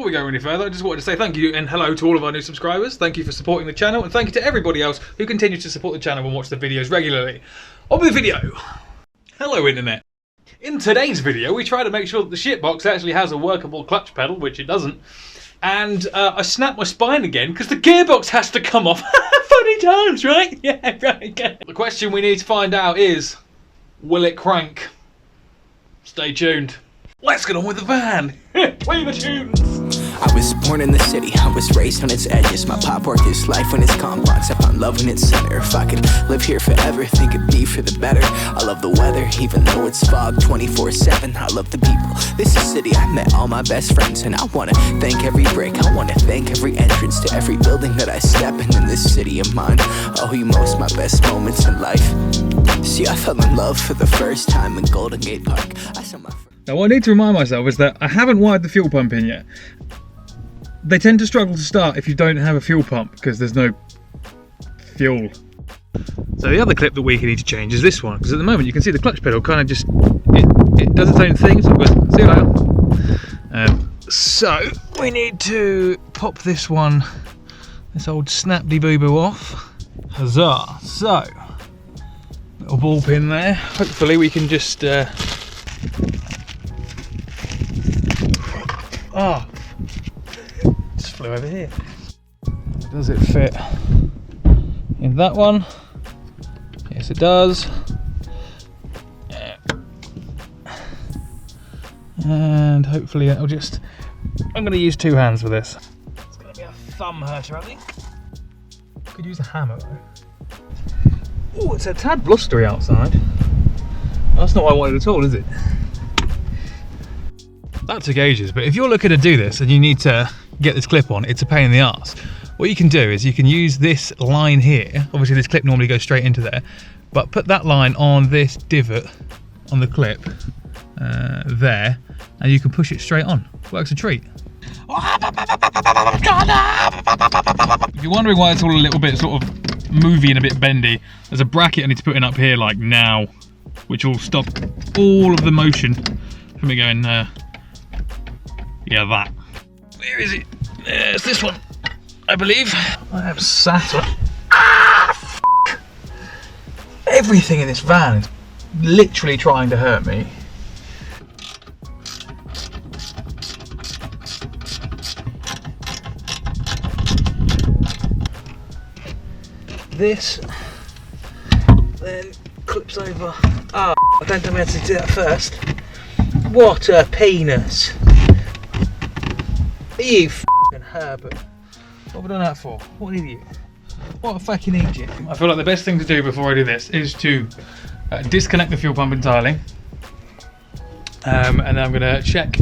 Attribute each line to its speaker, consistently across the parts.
Speaker 1: we go any further, I just wanted to say thank you and hello to all of our new subscribers. Thank you for supporting the channel, and thank you to everybody else who continues to support the channel and watch the videos regularly. On with the video. Hello internet. In today's video we try to make sure that the shitbox actually has a workable clutch pedal, which it doesn't. And I snapped my spine again because the gearbox has to come off. Funny times, right? Yeah, right. The question we need to find out is, will it crank? Stay tuned. Let's get on with the van. Play the tunes.
Speaker 2: I was born in the city, I was raised on its edges. My pop work is life when it's complex. I found love when it's center. If I could live here forever, think it'd be for the better. I love the weather, even though it's fog 24/7. I love the people, this is city. I met all my best friends, and I wanna thank every brick. I wanna thank every entrance to every building that I step in this city of mine. I owe you most my best moments in life. See, I fell in love for the first time in Golden Gate Park. I saw my
Speaker 1: Now what I need to remind myself is that I haven't wired the fuel pump in yet. They tend to struggle to start if you don't have a fuel pump because there's no fuel. So the other clip that we need to change is this one, because at the moment you can see the clutch pedal kind of just, it does its own thing, so it goes, see you later. So we need to pop this one, this old snap-de-boo-boo off. Huzzah! So, little ball pin there. Hopefully we can just, just flew over here. Does it fit in that one? Yes, it does. Yeah. And hopefully it'll just, I'm going to use two hands for this. It's going to be a thumb hurter, I think. Could use a hammer though. Oh, it's a tad blustery outside. That's not what I wanted at all, is it? That took ages, but if you're looking to do this and you need to get this clip on, it's a pain in the arse. What you can do is you can use this line here. Obviously this clip normally goes straight into there, but put that line on this divot on the clip there, and you can push it straight on. Works a treat. If you're wondering why it's all a little bit sort of movie and a bit bendy, there's a bracket I need to put in up here like now, which will stop all of the motion from it going yeah, that. Where is it? It's this one, I believe. I have sat on. F***. Everything in this van is literally trying to hurt me. This then clips over. I don't know how to do that first. What a penis. You f***ing Herbert. What have I done that for? What an idiot. What a fucking idiot. I feel like the best thing to do before I do this is to disconnect the fuel pump entirely. And then I'm going to check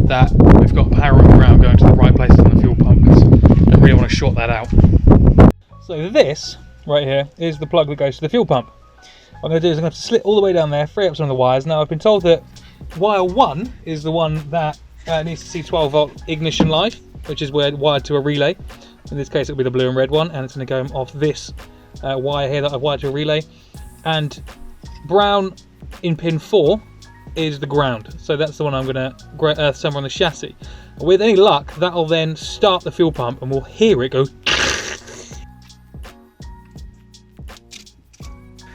Speaker 1: that we've got power on the ground going to the right places on the fuel pump, because I don't really want to short that out. So this right here is the plug that goes to the fuel pump. What I'm going to do is I'm going to have to slit all the way down there, free up some of the wires. Now I've been told that wire 1 is the one that needs to see 12 volt ignition live, which is wired to a relay. In this case it'll be the blue and red one, and it's going to go off this wire here that I've wired to a relay. And brown in pin 4 is the ground, so that's the one I'm going to somewhere on the chassis. With any luck that'll then start the fuel pump and we'll hear it go.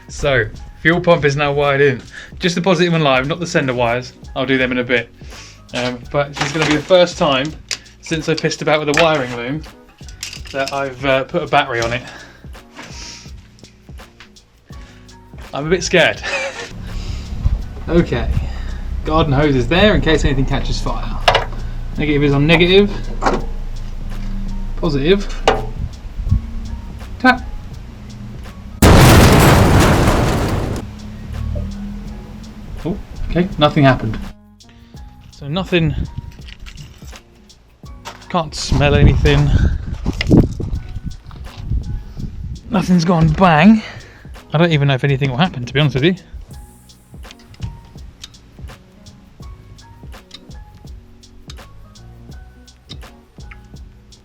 Speaker 1: So fuel pump is now wired in, just the positive and live, not the sender wires. I'll do them in a bit. But this is going to be the first time since I pissed about with the wiring loom that I've put a battery on it. I'm a bit scared. Okay, garden hose is there in case anything catches fire. Negative is on negative. Positive. Tap. Oh, okay, nothing happened. So nothing, can't smell anything, nothing's gone bang. I don't even know if anything will happen, to be honest with you.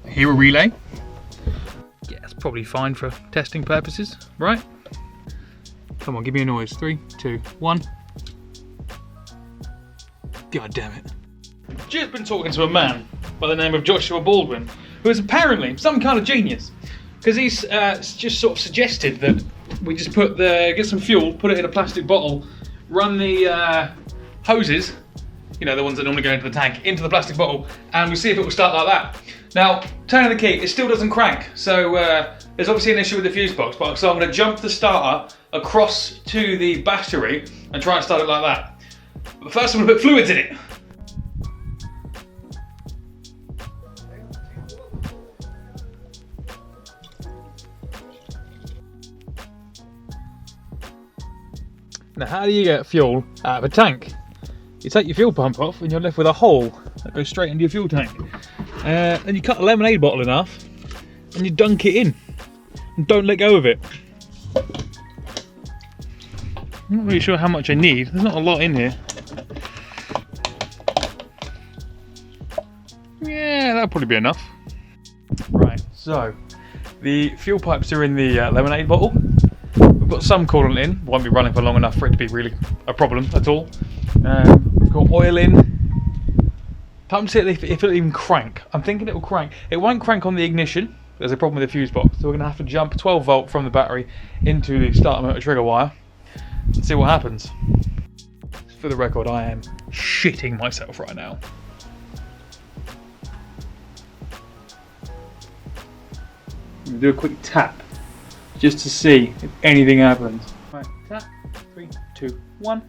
Speaker 1: Here a relay. Yeah, it's probably fine for testing purposes, right? Come on, give me a noise. 3, 2, 1. God damn it. I've just been talking to a man by the name of Joshua Baldwin, who is apparently some kind of genius, because he's just sort of suggested that we just get some fuel, put it in a plastic bottle, run the hoses, you know, the ones that normally go into the tank, into the plastic bottle, and we see if it will start like that. Now, turning the key, it still doesn't crank, so there's obviously an issue with the fuse box, so I'm going to jump the starter across to the battery and try and start it like that. But first I'm going to put fluids in it. Now, how do you get fuel out of a tank? You take your fuel pump off and you're left with a hole that goes straight into your fuel tank. Then you cut a lemonade bottle in half and you dunk it in. And don't let go of it. I'm not really sure how much I need. There's not a lot in here. Yeah, that'll probably be enough. Right, so the fuel pipes are in the lemonade bottle. We've got some coolant in. Won't be running for long enough for it to be really a problem at all. We've got oil in. Time to see if it'll even crank. I'm thinking it'll crank. It won't crank on the ignition. There's a problem with the fuse box, so we're going to have to jump 12 volt from the battery into the starter motor trigger wire and see what happens. For the record, I am shitting myself right now. I'm going to do a quick tap just to see if anything happens. Right, tap, 3, 2, 1.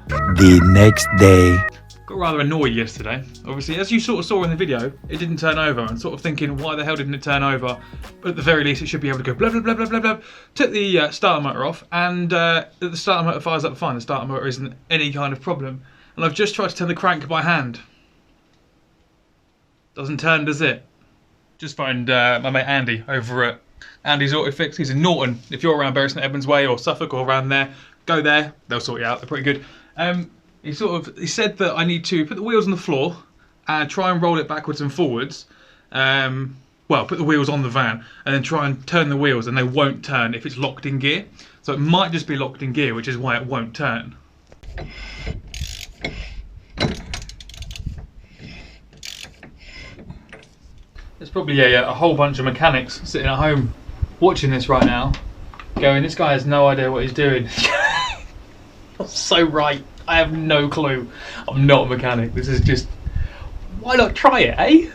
Speaker 3: The next day.
Speaker 1: Got rather annoyed yesterday. Obviously, as you sort of saw in the video, it didn't turn over. I'm sort of thinking, why the hell didn't it turn over? But at the very least, it should be able to go blah, blah, blah, blah, blah, blah. Took the starter motor off, and the starter motor fires up fine. The starter motor isn't any kind of problem. And I've just tried to turn the crank by hand. Doesn't turn, does it? Just phoned my mate Andy over at Andy's Auto Fix. He's in Norton. If you're around Bury St Edmunds Way or Suffolk or around there, go there. They'll sort you out. They're pretty good. He said that I need to put the wheels on the floor and try and roll it backwards and forwards. Well, put the wheels on the van and then try and turn the wheels, and they won't turn if it's locked in gear. So it might just be locked in gear, which is why it won't turn. There's probably a whole bunch of mechanics sitting at home watching this right now, going, this guy has no idea what he's doing. So right, I have no clue. I'm not a mechanic. This is just, why not try it, eh?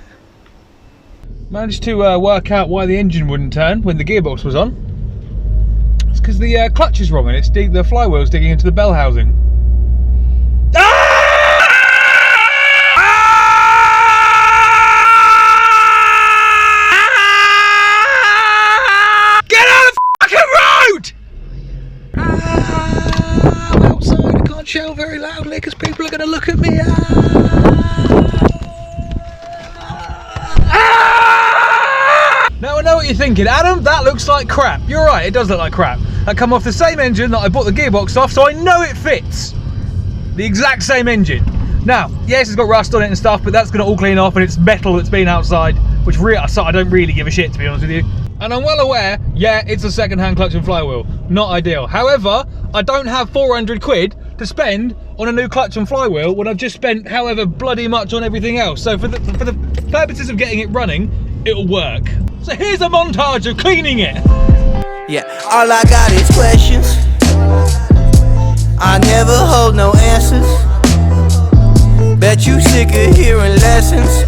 Speaker 1: Managed to work out why the engine wouldn't turn when the gearbox was on. It's because the clutch is wrong and the flywheel's digging into the bell housing. Shout very loudly because people are going to look at me. Now I know what you're thinking, Adam, that looks like crap. You're right, it does look like crap. That come off the same engine that I bought the gearbox off, so I know it fits. The exact same engine. Now, yes, it's got rust on it and stuff, but that's going to all clean off, and it's metal that's been outside, which I don't really give a shit, to be honest with you. And I'm well aware, yeah, it's a second-hand clutch and flywheel. Not ideal. However, I don't have 400 quid to spend on a new clutch and flywheel when I've just spent however bloody much on everything else. So for the purposes of getting it running, it'll work. So here's a montage of cleaning it.
Speaker 2: Yeah, all I got is questions. I never hold no answers. Bet you sick of hearing lessons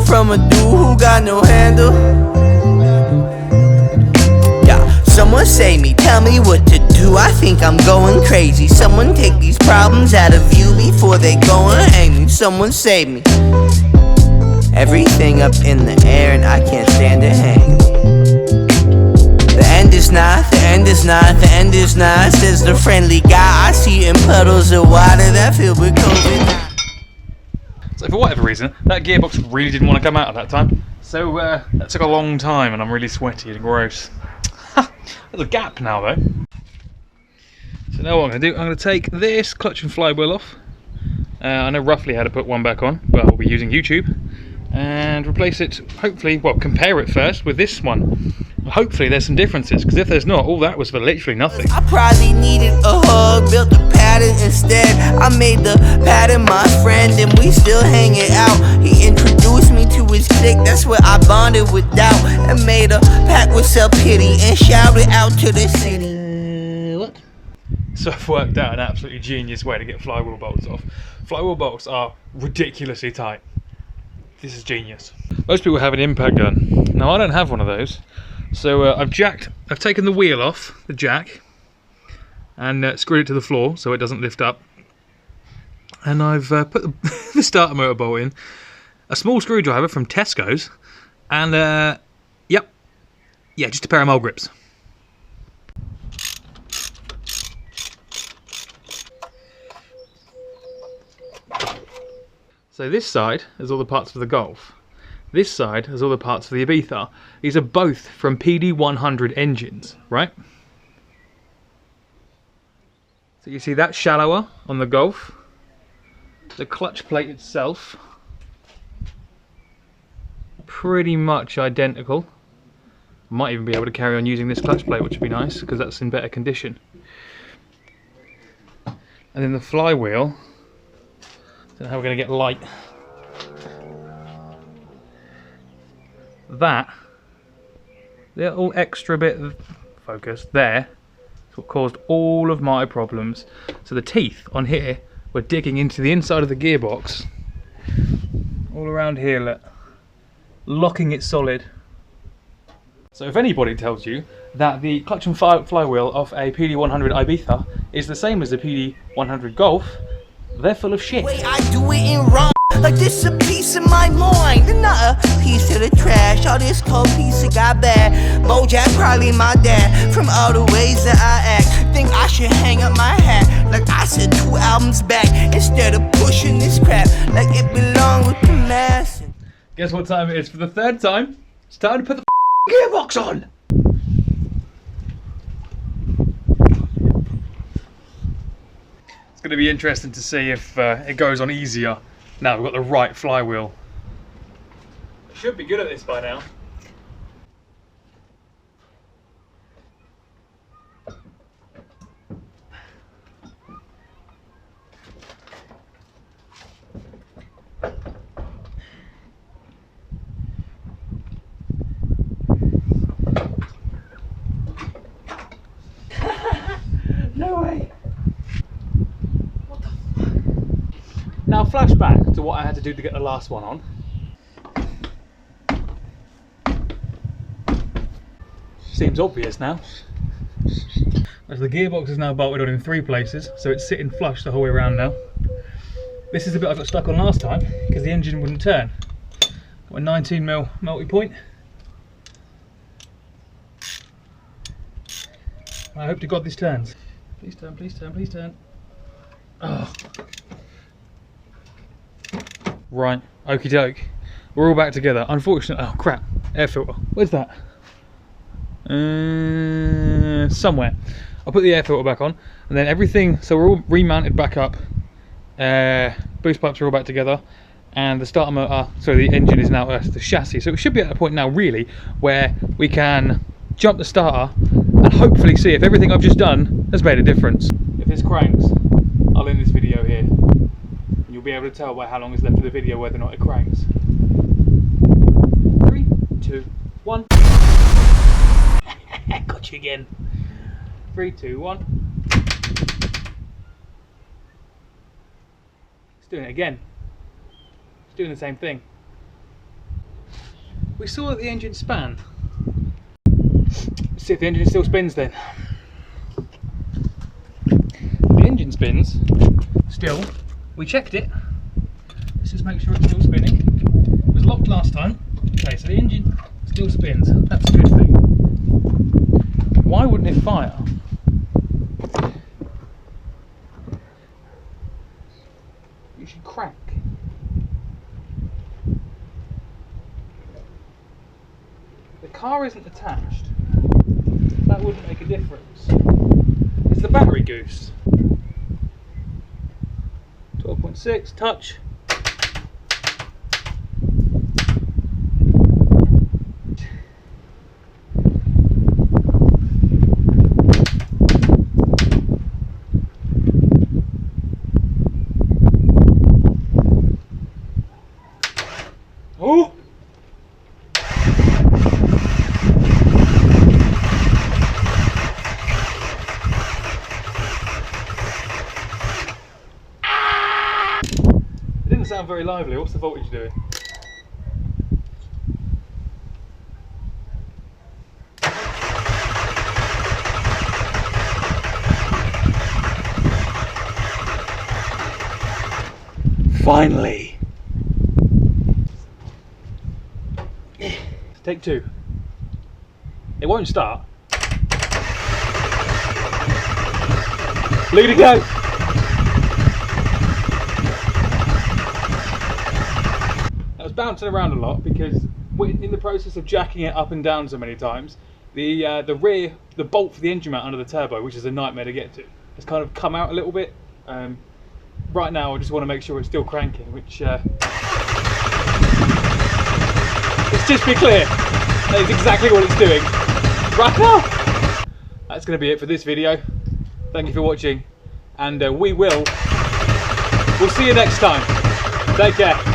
Speaker 2: from a dude who got no handle. Yeah, someone save me, tell me what to do. I think I'm going crazy. Someone take these problems out of view before they go and hang me. Someone save me. Everything up in the air and I can't stand to hang. The end is not, the end is not, the end is not, says the friendly guy I see in puddles of water that fill with COVID.
Speaker 1: So for whatever reason, that gearbox really didn't want to come out at that time. So that took a long time and I'm really sweaty and gross. There's a gap now though. So now what I'm going to do, I'm going to take this clutch and flywheel off. I know roughly how to put one back on, but we'll be using YouTube. and replace it, hopefully, well, compare it first with this one. Hopefully there's some differences, because if there's not, all that was for literally nothing.
Speaker 2: I probably needed a hug, built a pattern instead. I made the pattern my friend, and we still hanging out. He introduced me to his clique, that's where I bonded with doubt, and made a pact with self-pity and shouted out to the city.
Speaker 1: What? So I've worked out an absolutely genius way to get flywheel bolts off. Flywheel bolts are ridiculously tight. This is genius. Most people have an impact gun. Now I don't have one of those. So I've taken the wheel off the jack and screwed it to the floor so it doesn't lift up. And I've put the starter motor bolt in, a small screwdriver from Tesco's, and yeah, just a pair of mole grips. So this side is all the parts for the Golf. This side has all the parts for the Ibiza. These are both from PD100 engines, right? So you see that shallower on the Golf. The clutch plate itself, pretty much identical. Might even be able to carry on using this clutch plate, which would be nice because that's in better condition. And then the flywheel, don't know how we're going to get light. That little extra bit of focus there is what caused all of my problems. So the teeth on here were digging into the inside of the gearbox, all around here, look, locking it solid. So if anybody tells you that the clutch and flywheel of a PD100 Ibiza is the same as the PD100 Golf, they're full of shit.
Speaker 2: Wait, I do it in wrong. Like this a piece of my mind, and not a piece of the trash. All this cold piece of got bad. Bojack probably my dad. From all the ways that I act, think I should hang up my hat. Like I said 2 albums back, instead of pushing this crap like it belonged with the mass.
Speaker 1: Guess what time it is for the third time? It's time to put the gearbox on. It's going to be interesting to see if it goes on easier. Now we've got the right flywheel. Should be good at this by now. No way! Now flashback to what I had to do to get the last one on. Seems obvious now. As the gearbox is now bolted on in 3 places, so it's sitting flush the whole way around now. This is the bit I got stuck on last time because the engine wouldn't turn. Got a 19mm multi-point. I hope to God this turns. Please turn, please turn, please turn. Oh. Right, okie doke. We're all back together. Unfortunately, oh crap, air filter. Where's that? Somewhere. I'll put the air filter back on, and then everything, so we're all remounted back up. Boost pipes are all back together, and the starter motor, so the engine is now the chassis. So it should be at a point now, really, where we can jump the starter and hopefully see if everything I've just done has made a difference. If this cranks, I'll end this video here. You'll be able to tell by how long is left of the video whether or not it cranks. 3, 2, 1. Got you again. 3, 2, 1. It's doing it again. It's doing the same thing. We saw that the engine span. Let's see if the engine still spins then. The engine spins still. We checked it. Let's just make sure it's still spinning. It was locked last time. Okay, so the engine still spins. That's a good thing. Why wouldn't it fire? You should crank. The car isn't attached. That wouldn't make a difference. Is the battery goose? 12.6, touch. doesn't sound very lively. What's the voltage doing?
Speaker 3: Finally.
Speaker 1: Take two. It won't start. Lead it go. I was bouncing around a lot because we're in the process of jacking it up and down so many times. The bolt for the engine mount under the turbo, which is a nightmare to get to, has kind of come out a little bit. Right now I just want to make sure it's still cranking, which let's just be clear, that is exactly what it's doing right now. That's going to be it for this video. Thank you for watching, and we'll see you next time. Take care.